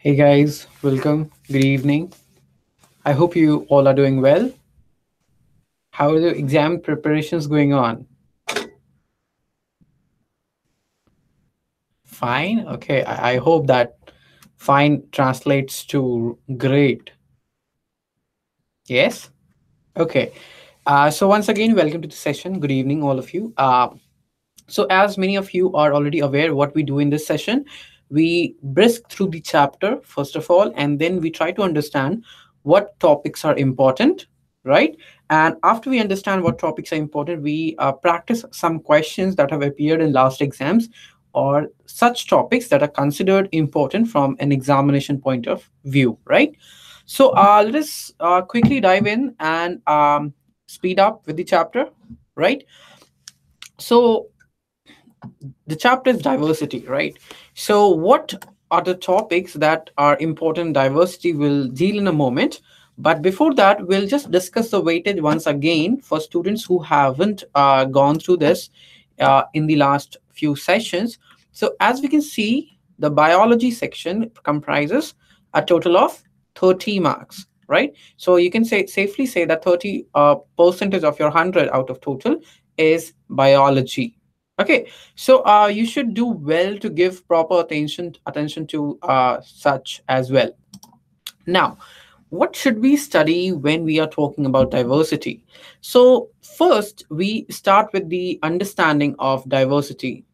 Hey guys, welcome. Good evening. I hope you all are doing well. How are the exam preparations going on? Fine. Okay. I hope that fine translates to great. Yes. Okay. So once again, welcome to the session. Good evening, all of you. So, as many of you are already aware, what we do in this session, we brisk through the chapter, first of all, and then we try to understand what topics are important, right? And after we understand what topics are important, we practice some questions that have appeared in last exams or such topics that are considered important from an examination point of view, right? So, let us quickly dive in and speed up with the chapter, right? So, the chapter is diversity, right? So, what are the topics that are important in diversity? We'll deal in a moment. But before that, we'll just discuss the weightage once again for students who haven't gone through this in the last few sessions. So, as we can see, the biology section comprises a total of 30 marks, right? So, you can safely say that 30 percentage of your 100 out of total is biology. Okay, so you should do well to give proper attention to such as well. Now, what should we study when we are talking about diversity? So first, we start with the understanding of diversity.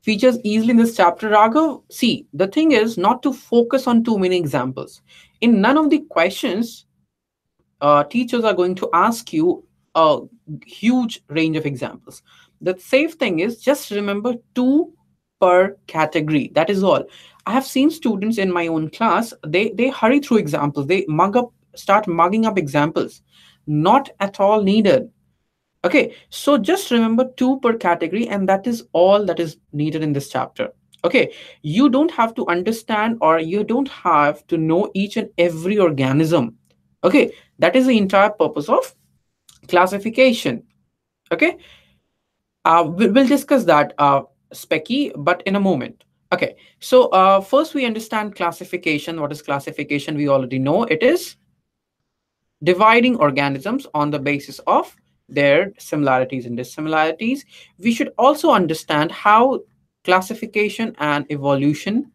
Features easily in this chapter, Raghav. See, the thing is not to focus on too many examples. In none of the questions, teachers are going to ask you a huge range of examples. The safe thing is just remember two per category. That is all. I have seen students in my own class, they hurry through examples. They start mugging up examples. Not at all needed. Okay, so just remember two per category, and that is all that is needed in this chapter. Okay, you don't have to understand or you don't have to know each and every organism. Okay, that is the entire purpose of classification. Okay, we'll discuss that, Specky, but in a moment. Okay, so first we understand classification. What is classification? We already know it is dividing organisms on the basis of their similarities and dissimilarities. We should also understand how classification and evolution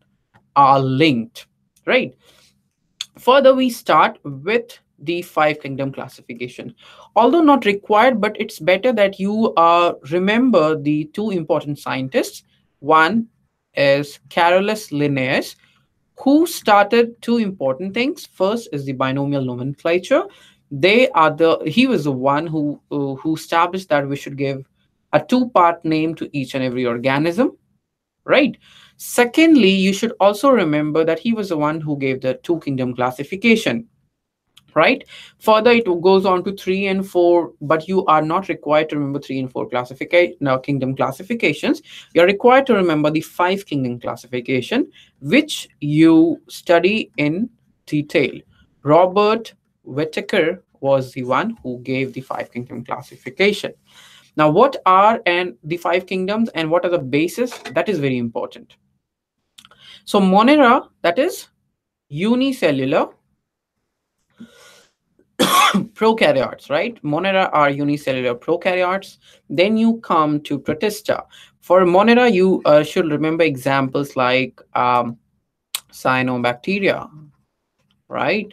are linked, right? Further, we start with the five kingdom classification. Although not required, but it's better that you remember the two important scientists. One is Carolus Linnaeus, who started two important things. First is the binomial nomenclature. He was the one who established that we should give a two-part name to each and every organism, right? Secondly, you should also remember that he was the one who gave the two kingdom classification, right? Further, it goes on to three and four, but you are not required to remember three and four classification, no, kingdom classifications. You're required to remember the five kingdom classification, which you study in detail. Robert Whittaker was the one who gave the five kingdom classification. Now, what are and the five kingdoms and what are the bases? That is very important. So Monera, that is unicellular prokaryotes, right? Monera are unicellular prokaryotes. Then you come to Protista. For Monera, you should remember examples like cyanobacteria, right?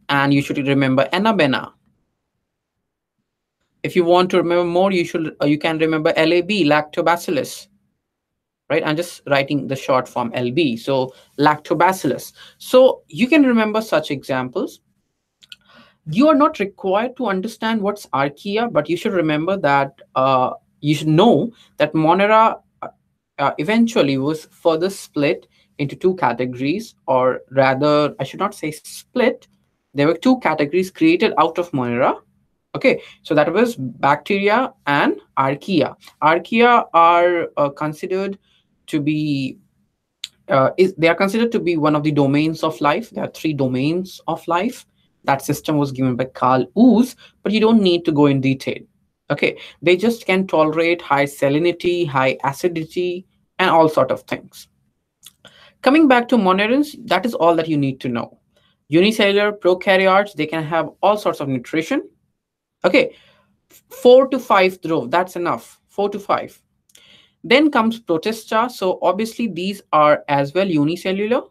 And you should remember Annabena. If you want to remember more, you can remember LAB, lactobacillus, right? I'm just writing the short form LB, so lactobacillus. So you can remember such examples. You are not required to understand what's archaea, but you should remember that you should know that Monera eventually was further split into two categories, or rather, I should not say split. There were two categories created out of Monera. Okay, so that was bacteria and archaea. Archaea are considered to be they are considered to be one of the domains of life. There are three domains of life. That system was given by Carl Oos, but you don't need to go in detail. Okay, they just can tolerate high salinity, high acidity, and all sort of things. Coming back to monerans, that is all that you need to know. Unicellular prokaryotes, they can have all sorts of nutrition. Okay, 4 to 5 though, that's enough. 4 to 5. Then comes protista. So obviously these are as well unicellular,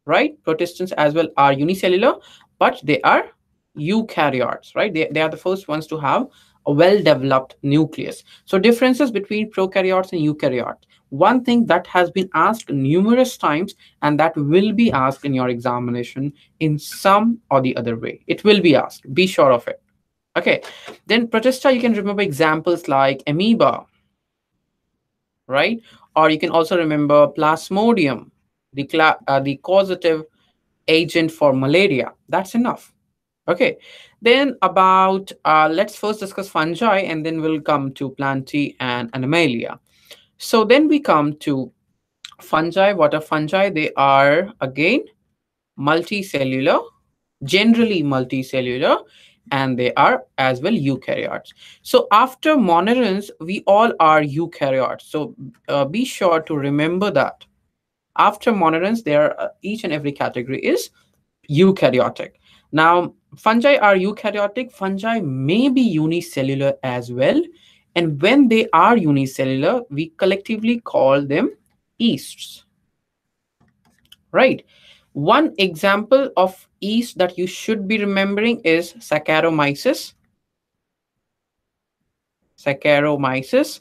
right? Protistants as well are unicellular, but they are eukaryotes, right? They are the first ones to have a well-developed nucleus. So differences between prokaryotes and eukaryotes. One thing that has been asked numerous times and that will be asked in your examination in some or the other way. It will be asked. Be sure of it. Okay. Then protista, you can remember examples like amoeba, right? Or you can also remember plasmodium, the causative agent for malaria. That's enough. Okay. Then about let's first discuss fungi and then we'll come to Plantae and Animalia. So then we come to fungi. What are fungi? They are again multicellular, generally multicellular, and they are as well eukaryotes. So after monerans, we all are eukaryotes. So be sure to remember that. After monerans, there each and every category is eukaryotic. Now, fungi are eukaryotic. Fungi may be unicellular as well. And when they are unicellular, we collectively call them yeasts, right? One example of yeast that you should be remembering is Saccharomyces. Saccharomyces.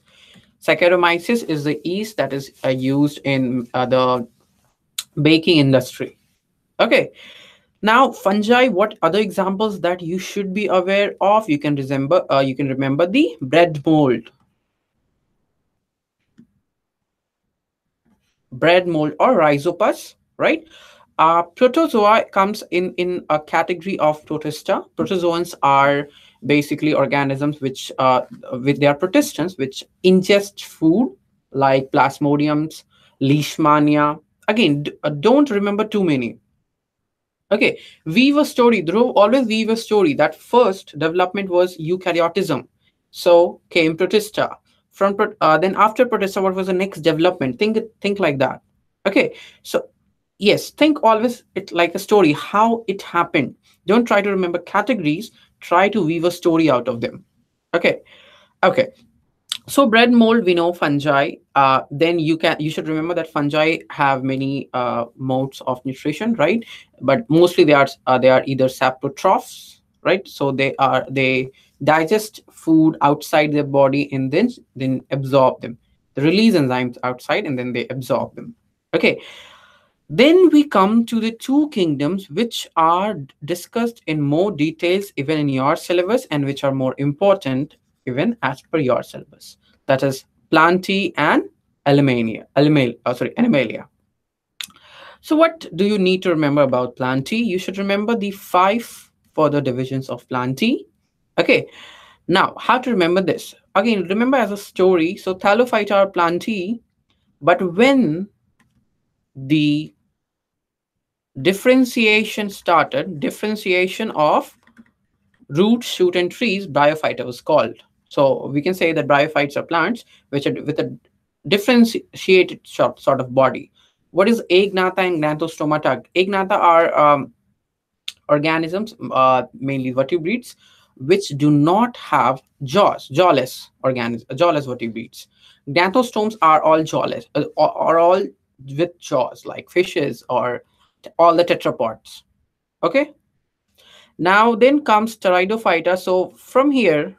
Saccharomyces is the yeast that is used in the baking industry. Okay. Now, fungi, what other examples that you should be aware of? You can remember the bread mold or rhizopus, right? Protozoa comes in a category of protista. Protozoans are basically organisms which with their protistants which ingest food like plasmodiums, leishmania. Again, don't remember too many. Okay, weave a story. Dhruv, always weave a story. That first development was eukaryotism. So came protista. Then after protista, what was the next development? Think like that. Okay, so yes, think always it like a story. How it happened. Don't try to remember categories. Try to weave a story out of them. Okay, okay. So bread mold, we know fungi. Then you should remember that fungi have many modes of nutrition, right? But mostly they are either saprotrophs, right? So they digest food outside their body and then absorb them. They release enzymes outside and then they absorb them. Okay. Then we come to the two kingdoms which are discussed in more details even in your syllabus and which are more important even as per your syllabus. That is Plantae and Animalia. So what do you need to remember about Plantae? You should remember the 5 further divisions of Plantae. Okay. Now, how to remember this? Again, remember as a story. So Thallophyta are Plantae, but when the differentiation of roots, shoot, and trees, bryophyta was called. So we can say that bryophytes are plants which are with a differentiated sort of body. What is agnatha and gnathostomata? Agnatha are organisms, mainly vertebrates, which do not have jaws, jawless vertebrates. Gnathostomes are all jawless, or all with jaws, like fishes or all the tetrapods. Okay. Now then comes Pteridophyta. So from here,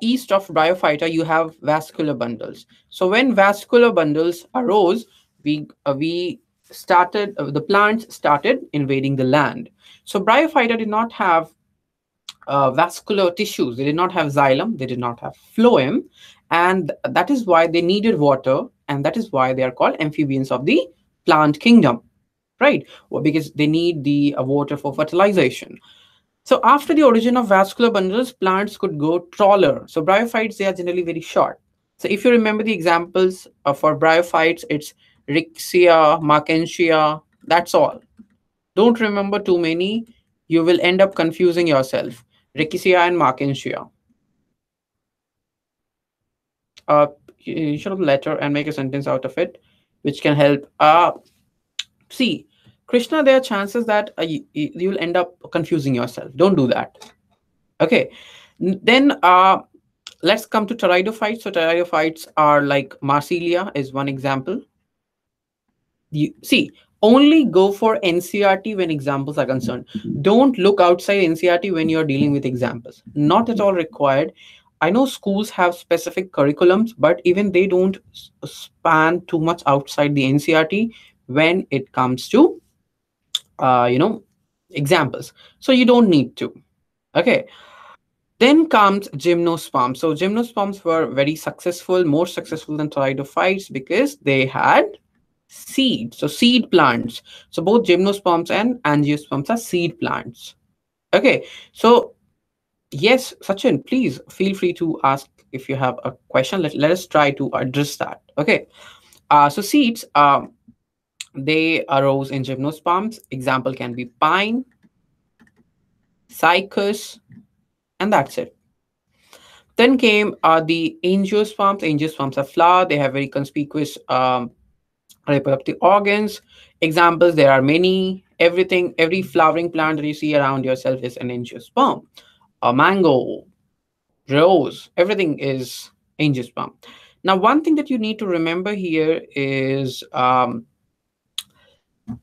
east of Bryophyta, you have vascular bundles. So when vascular bundles arose, we started the plants started invading the land. So Bryophyta did not have vascular tissues. They did not have xylem. They did not have phloem, and that is why they needed water, and that is why they are called amphibians of the plant kingdom, right? Well, because they need the water for fertilization. So after the origin of vascular bundles, plants could go taller. So bryophytes, they are generally very short. So if you remember the examples for bryophytes, it's Rixia, Markensia, that's all. Don't remember too many. You will end up confusing yourself. Rickettsia and Markensia. Uh, you should have letter and make a sentence out of it. which can help. See, Krishna, there are chances that you'll end up confusing yourself. Don't do that. Okay. Then let's come to pteridophytes. So pteridophytes are like Marsilia is one example. You see, only go for NCRT when examples are concerned. Don't look outside NCRT when you're dealing with examples. Not at all required. I know schools have specific curriculums, but even they don't span too much outside the NCRT when it comes to you know, examples. So you don't need to. Okay. Then comes gymnosperms. So gymnosperms were very successful, more successful than pteridophytes because they had seed. So seed plants. So both gymnosperms and angiosperms are seed plants. Okay. So yes, Sachin, please feel free to ask if you have a question. Let us try to address that. Okay. So seeds, they arose in gymnosperms. Example can be pine, cycas, and that's it. Then came the angiosperms. Angiosperms are flower. They have very conspicuous reproductive organs. Examples, there are many. Everything, every flowering plant that you see around yourself is an angiosperm. A mango, rose, everything is angiosperm. Now, one thing that you need to remember here is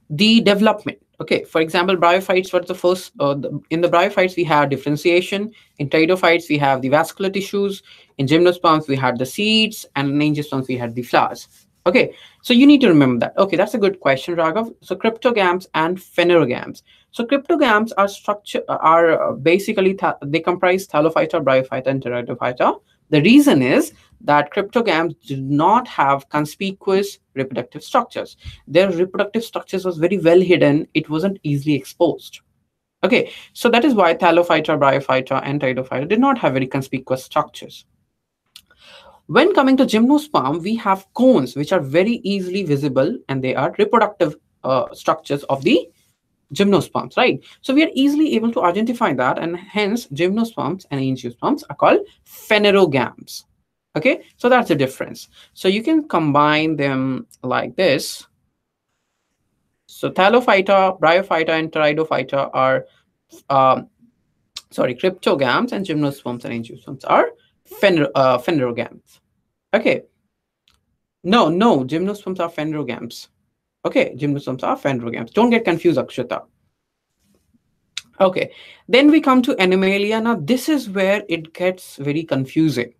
the development. Okay, for example, bryophytes were the first. In the bryophytes, we have differentiation. In pteridophytes, we have the vascular tissues. In gymnosperms, we had the seeds, and in angiosperms, we had the flowers. Okay, so you need to remember that. Okay, that's a good question, Raghav. So cryptogams and phanerogams. So cryptogams are basically they comprise thallophyta, bryophyta, and pteridophyta. The reason is that cryptogams do not have conspicuous reproductive structures. Their reproductive structures was very well hidden. It wasn't easily exposed. Okay, so that is why thallophyta, bryophyta, and pteridophyta did not have very conspicuous structures. When coming to gymnosperm, we have cones, which are very easily visible, and they are reproductive structures of the gymnosperms, right? So we are easily able to identify that, and hence gymnosperms and angiosperms are called phanerogams. Okay, so that's the difference. So you can combine them like this. So thallophyta, bryophyta, and pteridophyta are, cryptogams, and gymnosperms and angiosperms are phanerogams. Okay. No, gymnosperms are phanerogams. Okay, gymnosperms are phanerogams. Don't get confused, Akshita. Okay, then we come to Animalia. Now, this is where it gets very confusing.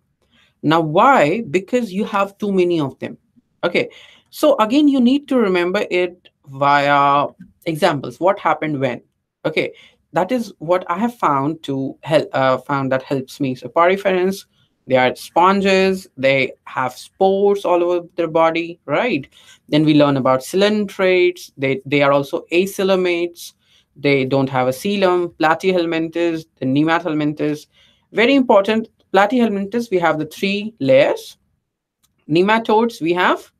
Now, why? Because you have too many of them. Okay, so again, you need to remember it via examples. What happened when? Okay, that is what I have found to help. Found that helps me. So, poriferans, they are sponges. They have spores all over their body, right? Then we learn about coelentrates. They are also acoelomates. They don't have a coelom. Platyhelminthes, the nemathelminthes. Very important. Platyhelminthes, we have the three layers. Nematodes, we have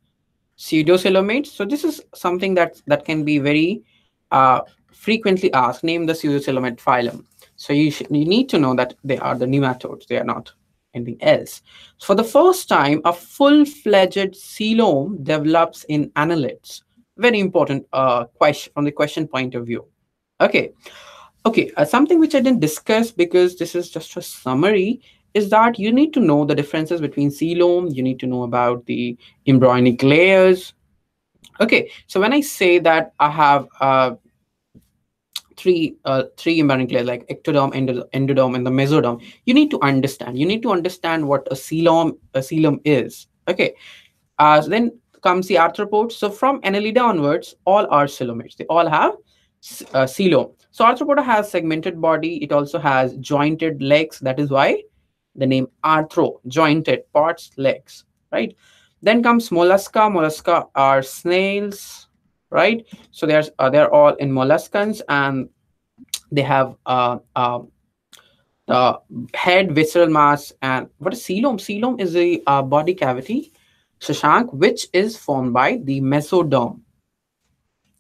pseudocoelomates. So this is something that can be very uh, frequently asked. Name the pseudocoelomate phylum. So you need to know that they are the nematodes. They are not anything else. For the first time, a full-fledged coelom develops in annelids. Very important question from the question point of view. Okay. Okay, something which I didn't discuss because this is just a summary is that you need to know the differences between coelom. You need to know about the embryonic layers. Okay, so when I say that I have three embryonic layers like ectoderm, endoderm, and the mesoderm, you need to understand. You need to understand what a coelom is. Okay, then comes the arthropods. So from Annelida onwards, all are coelomates. They all have coelom. So arthropoda has segmented body. It also has jointed legs. That is why the name arthro, jointed parts, legs, right? Then comes mollusca. Mollusca are snails, right? So they're all in molluscans, and they have the head, visceral mass, and what is coelom? Coelom is a body cavity, Shashank, which is formed by the mesoderm.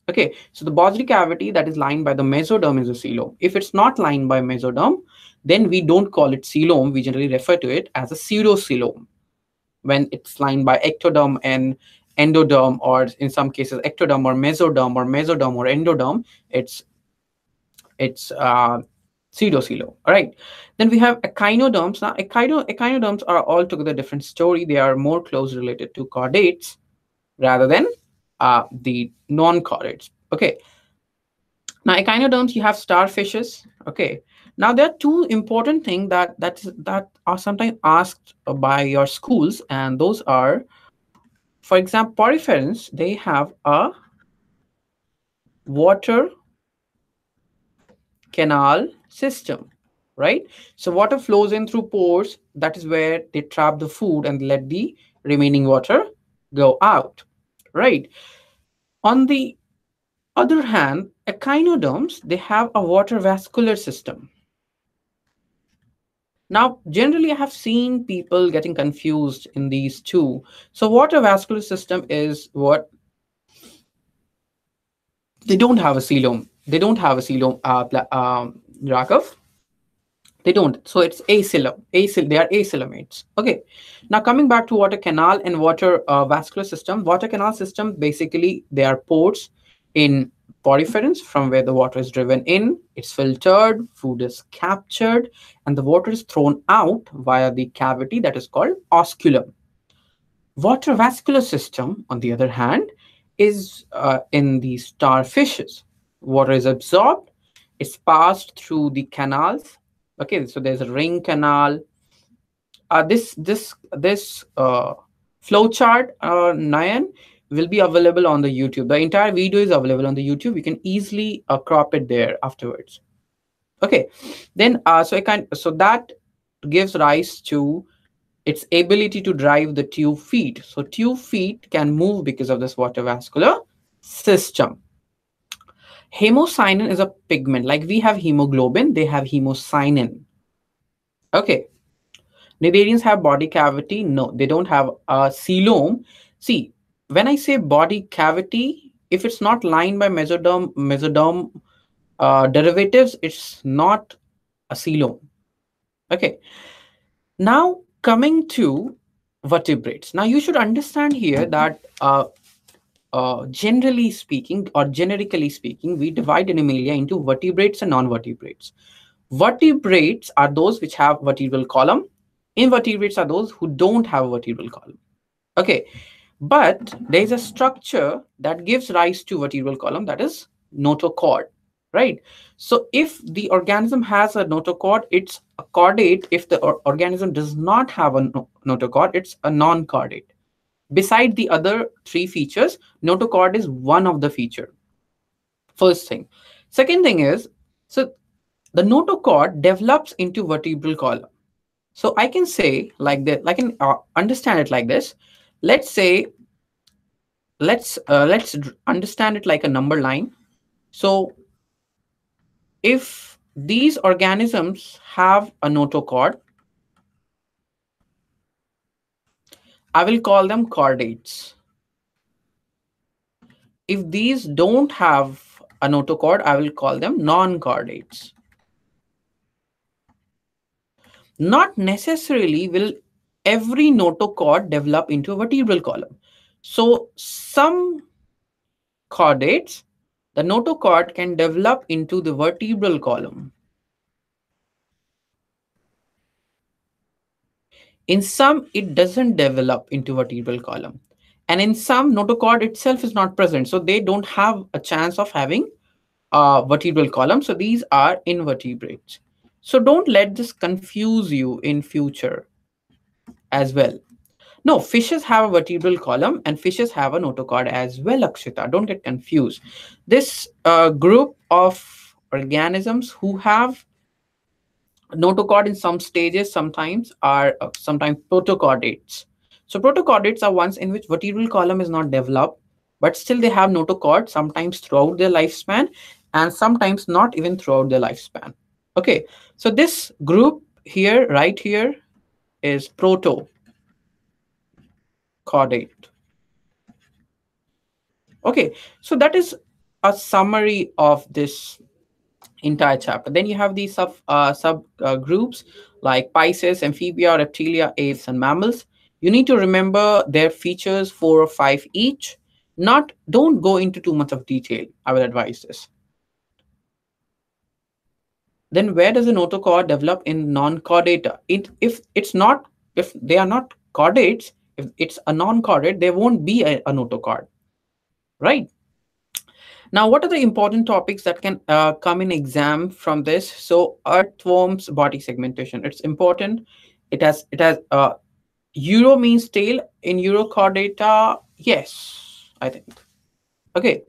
Okay, so the body cavity that is lined by the mesoderm is a coelom. If it's not lined by mesoderm, then we don't call it coelom. We generally refer to it as a pseudocoelom when it's lined by ectoderm and endoderm, or in some cases ectoderm or endoderm. It's pseudocelo. All right. Then we have echinoderms. Now, echinoderms are altogether different story. They are more close related to chordates rather than the non-chordates. Okay. Now, echinoderms, you have starfishes. Okay. Now, there are two important things that are sometimes asked by your schools, and those are, for example, poriferans. They have a water canal system, right? So water flows in through pores. That is where they trap the food and let the remaining water go out, right? On the other hand, echinoderms, they have a water vascular system. Now, generally, I have seen people getting confused in these two. So water vascular system is what they don't have a coelom. They don't have a coelom, Rakov. They don't. So it's acyl. They are acylomates. Okay. Now coming back to water canal and water vascular system. Water canal system, basically they are ports in poriferans from where the water is driven in. It's filtered, food is captured, and the water is thrown out via the cavity that is called osculum. Water vascular system, on the other hand, is in the starfishes. Water is absorbed, it's passed through the canals. Okay, so there's a ring canal. This flow chart, Nayan, will be available on the YouTube. The entire video is available on the YouTube. You can easily crop it there afterwards. Okay, then so that gives rise to its ability to drive the tube feet. So tube feet can move because of this water vascular system. Hemocyanin is a pigment. Like we have hemoglobin, they have hemocyanin. Okay. Cnidarians have body cavity. No, they don't have a coelom. See, when I say body cavity, if it's not lined by mesoderm derivatives, it's not a coelom. Okay. Now coming to vertebrates. Now you should understand here that generally speaking or generically speaking, we divide Animalia into vertebrates and non-vertebrates. Vertebrates are those which have vertebral column. Invertebrates are those who don't have a vertebral column. Okay, but there is a structure that gives rise to vertebral column, that is notochord, right? So if the organism has a notochord, it's a chordate. If the organism does not have a notochord, it's a non-chordate. Beside the other three features, notochord is one of the feature. First thing. Second thing is, so the notochord develops into vertebral column. So I can say like that, I can understand it like this. Let's say, let's understand it like a number line. So if these organisms have a notochord, I will call them chordates. If these don't have a notochord, I will call them non-chordates. Not necessarily will every notochord develop into a vertebral column. So some chordates, the notochord can develop into the vertebral column. In some, it doesn't develop into vertebral column. And in some, notochord itself is not present. So they don't have a chance of having a vertebral column. So these are invertebrates. So don't let this confuse you in future as well. No, fishes have a vertebral column and fishes have a notochord as well, Akshita. Don't get confused. This group of organisms who have notochord in some stages sometimes are sometimes protochordates. So protochordates are ones in which vertebral column is not developed, but still they have notochord sometimes throughout their lifespan and sometimes not even throughout their lifespan. Okay, so this group here, right here, is protochordate. Okay, so that is a summary of this entire chapter. Then you have these sub groups like Pisces, Amphibia, Reptilia, Apes, and Mammals. You need to remember their features, 4 or 5 each. Not Don't go into too much of detail. I will advise this. Then where does a notochord develop in non-chordata? If they are not chordates, if it's a non-chordate, there won't be a notochord, right? Now, what are the important topics that can come in exam from this? So, earthworms body segmentation. It's important. It has euro means tail in Eurochordata. Yes, I think. Okay.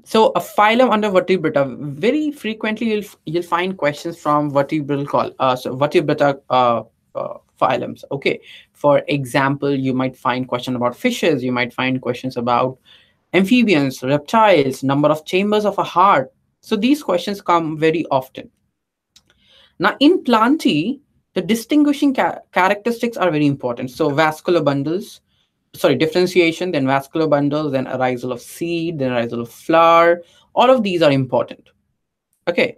So a phylum under vertebrata. Very frequently you'll find questions from vertebrata phylums. Okay. For example, you might find question about fishes. You might find questions about amphibians, reptiles, number of chambers of a heart. So these questions come very often. Now, in Plantae, the distinguishing characteristics are very important. So, vascular bundles, sorry, differentiation, then vascular bundles, then arisal of seed, then arisal of flower. All of these are important. Okay.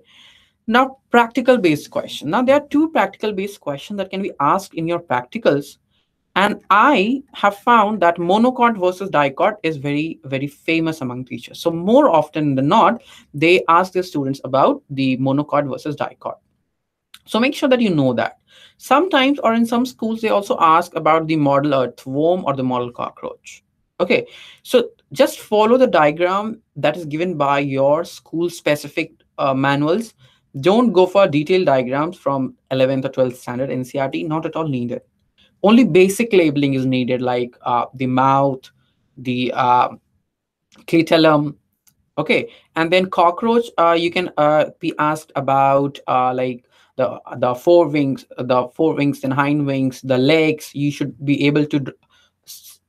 Now, practical based question. Now, there are two practical based questions that can be asked in your practicals. And I have found that monocot versus dicot is very, very famous among teachers. So, more often than not, they ask their students about the monocot versus dicot. So make sure that you know that. Sometimes, or in some schools, they also ask about the model earthworm or the model cockroach. Okay, so just follow the diagram that is given by your school specific manuals. Don't go for detailed diagrams from 11th or 12th standard NCRT, not at all needed. Only basic labeling is needed, like the mouth, the clitellum. Okay, and then cockroach, you can be asked about like the four wings and hind wings, the legs. You should be able to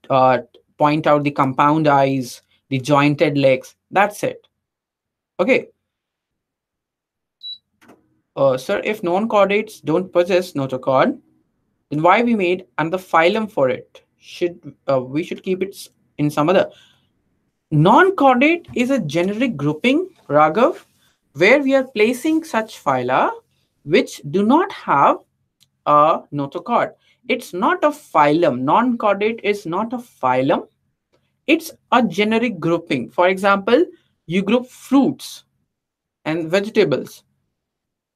uh, point out the compound eyes, the jointed legs. That's it. Okay, sir, if non-chordates don't possess notochord, then why we made and the phylum for it? Should we should keep it in some other? Non-chordate is a generic grouping, Raghav, where we are placing such phyla which do not have a notochord. It's not a phylum. Non-chordate is not a phylum. It's a generic grouping. For example, you group fruits and vegetables.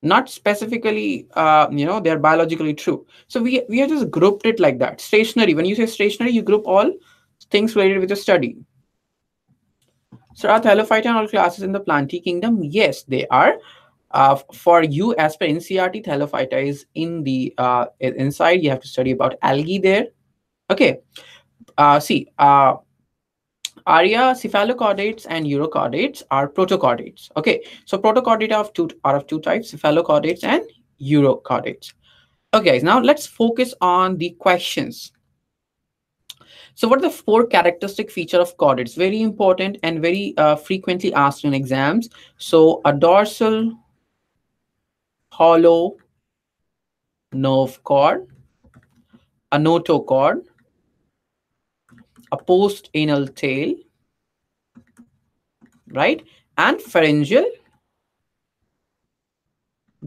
Not specifically, they're biologically true. So we have just grouped it like that. Stationary. When you say stationary, you group all things related with the study. So are Thallophyta and all classes in the Plantae kingdom? Yes, they are. For you, as per NCRT, Thallophyta is in the inside. You have to study about algae there. Okay. See, Aria, cephalochordates and urochordates are protochordates. Okay. So protochordata are of two types, cephalochordates and urochordates. Okay, guys. Now let's focus on the questions. So what are the four characteristic feature of chordates? Very important and very frequently asked in exams. So a dorsal hollow nerve cord, a notochord, a post-anal tail, right? And pharyngeal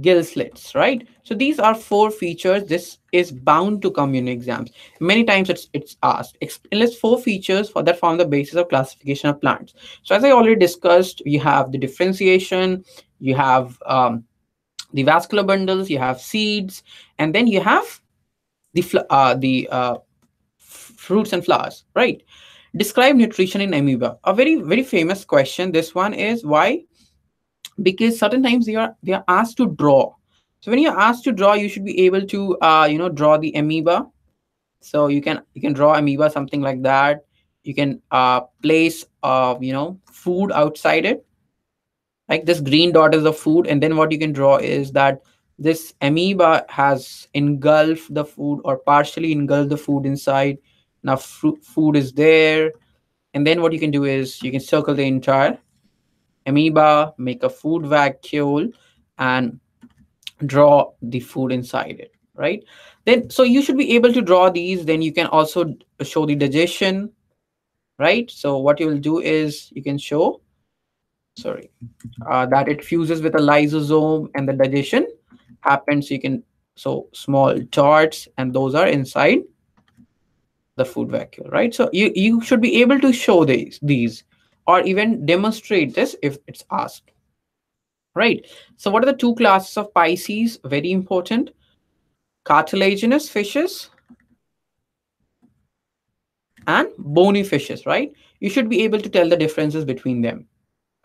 gill slits, right? So these are four features. This is bound to come in exams. Many times it's asked. List four features for that form the basis of classification of plants. So as I already discussed, you have the differentiation, you have the vascular bundles, you have seeds, and then you have the fruits and flowers, right? Describe nutrition in amoeba. A very, very famous question. This one is why? Because certain times they are asked to draw. So when you're asked to draw, you should be able to draw the amoeba. So you can draw amoeba, something like that. You can place food outside it, like this green dot is the food, and then what you can draw is that this amoeba has engulfed the food or partially engulfed the food inside. Now food is there, and then what you can do is you can circle the entire amoeba, make a food vacuole, and draw the food inside it, right? Then so you should be able to draw these. Then you can also show the digestion, right? So what you will do is you can show, sorry, that it fuses with a lysosome and the digestion happens. You can, so small dots, and those are inside the food vacuole, right? So you should be able to show these or even demonstrate this if it's asked, right? So what are the two classes of Pisces? Very important. Cartilaginous fishes and bony fishes, right? You should be able to tell the differences between them.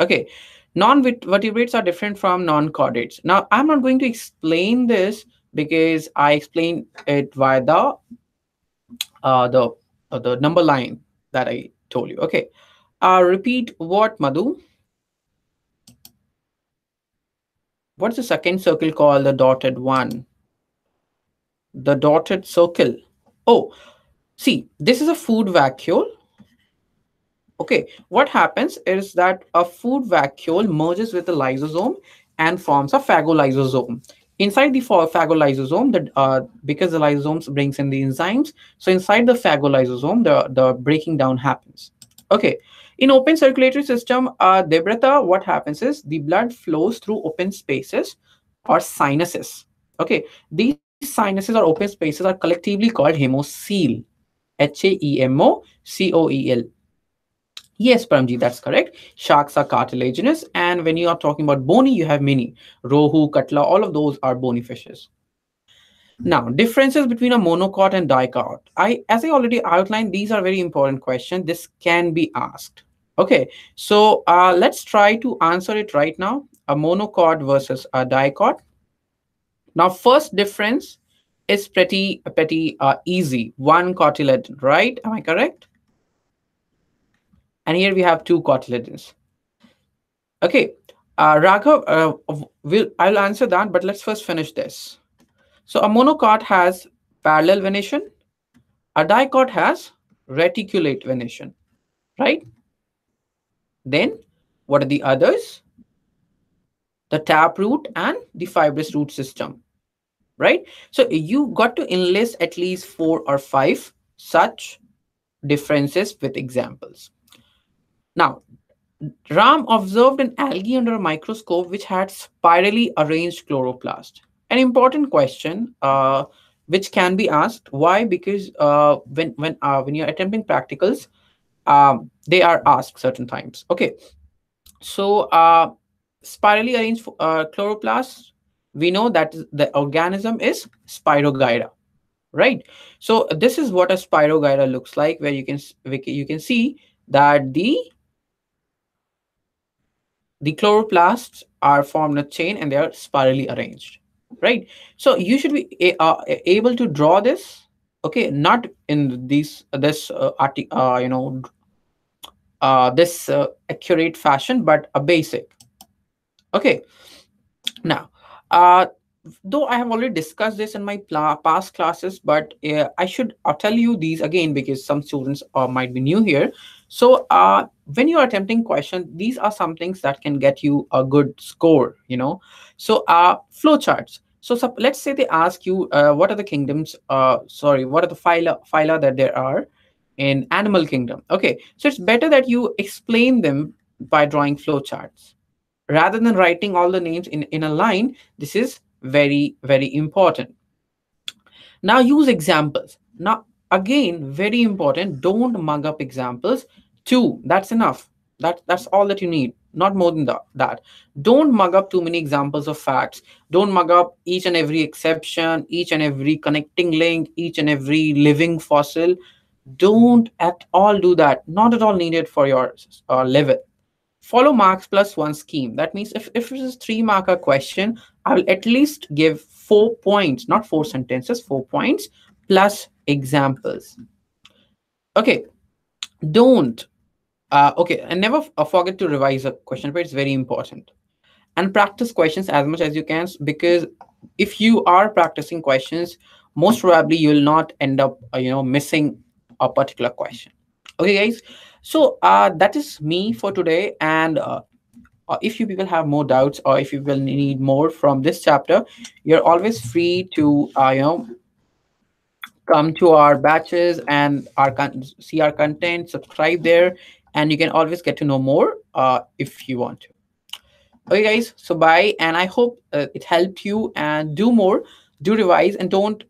Okay, non-vertebrates are different from non-chordates. Now, I'm not going to explain this because I explained it via uh, the the number line that I told you. Okay, repeat what, Madhu? What's the second circle called? The dotted one, the dotted circle. Oh, see, this is a food vacuole. Okay, what happens is that a food vacuole merges with the lysosome and forms a phagolysosome. Inside the phagolysosome, because the lysosomes brings in the enzymes, so inside the phagolysosome, the breaking down happens. Okay, in open circulatory system, Debrata, what happens is the blood flows through open spaces or sinuses. Okay, these sinuses or open spaces are collectively called hemocoel. HAEMOCOEL. Yes, Paramji, that's correct. Sharks are cartilaginous, and when you are talking about bony, you have many. Rohu, Katla, all of those are bony fishes. Now, differences between a monocot and dicot. As I already outlined, these are very important questions. This can be asked. Okay, so let's try to answer it right now. A monocot versus a dicot. Now, first difference is pretty easy. One cotyledon, right? Am I correct? And here we have two cotyledons. Okay, Raghav, I'll answer that, but let's first finish this. So a monocot has parallel venation, a dicot has reticulate venation, right? Then what are the others? The taproot and the fibrous root system, right? So you got to enlist at least 4 or 5 such differences with examples. Now, Ram observed an algae under a microscope which had spirally arranged chloroplast. An important question, which can be asked. Why? Because when you're attempting practicals, they are asked certain times. Okay, so spirally arranged chloroplast. We know that the organism is Spirogyra, right? So this is what a Spirogyra looks like, where you can see that the chloroplasts are formed in a chain and they are spirally arranged, right? So you should be able to draw this, okay, not in this this accurate fashion, but a basic. Okay, now, though I have already discussed this in my past classes, but I should tell you these again because some students might be new here. So, when you are attempting questions, these are some things that can get you a good score, So, flowcharts. So, let's say they ask you, what are the kingdoms? Sorry, what are the phyla that there are in animal kingdom? Okay, so it's better that you explain them by drawing flowcharts rather than writing all the names in a line. This is very, very important. Now use examples. Now, again, very important, don't mug up examples. Two, that's enough. That's all that you need, not more than that. Don't mug up too many examples of facts. Don't mug up each and every exception, each and every connecting link, each and every living fossil. Don't at all do that. Not at all needed for your level. Follow marks plus one scheme. That means if it is 3 marker question, I will at least give 4 points, not 4 sentences, 4 points plus examples. Okay, don't. Okay, and never forget to revise a question paper. It's very important. And practice questions as much as you can, because if you are practicing questions, most probably you will not end up, missing a particular question. Okay, guys. So that is me for today, and if you people have more doubts or if you will need more from this chapter, you're always free to come to our batches and see our content, subscribe there, and you can always get to know more if you want to. Okay, guys, so bye, and I hope it helped you, and do more. Do revise and don't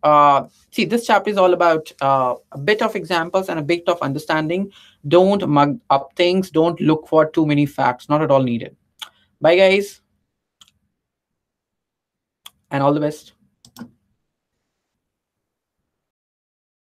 see, this chapter is all about a bit of examples and a bit of understanding. Don't mug up things, don't look for too many facts, not at all needed. Bye guys, and all the best.